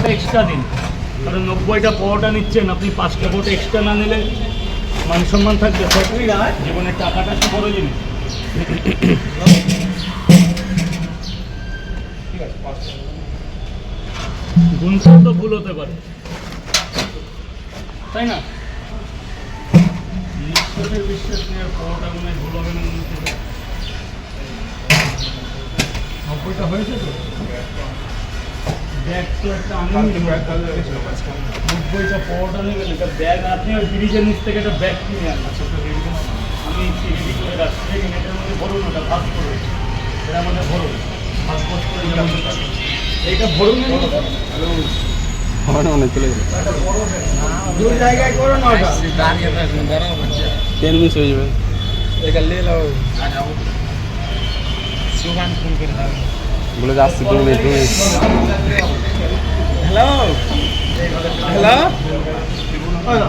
পরোটা extra দিন, কারণ 90টা পরোটা নিচ্ছেন, আপনি 5টা পরোটা এক্সট্রা না নিলে মান সম্মান থাকবে। জীবনের টাকাটা কি বড় জিনিস? গুণসব তো ভুল হতে পারে, তাই না? ঈশ্বরের বিশ্বাস নিয়ে পরোটা মনে হয় ভুল হবে না মনে হচ্ছে। 90টা হয়েছে তো ব্যাগ তো একটা আমি 90টা পরোটা নেবেন, একটা ব্যাগ আপনি ওই ব্রিজের নিচ থেকে একটা ব্যাগ কিনে আনলাম, আমি রেডি করে রাখছি। দেখেন এটার মধ্যে ভরুন, ওটা ভাগ করুন, এটার মধ্যে ভরুন, ভাগ করে এইটা ভরুন। চলে গেল দুই জায়গায় করো না, ওটা 10 মিনিট হয়ে যাবে। বলে যাচ্ছি 2 মিনিট। Hello hello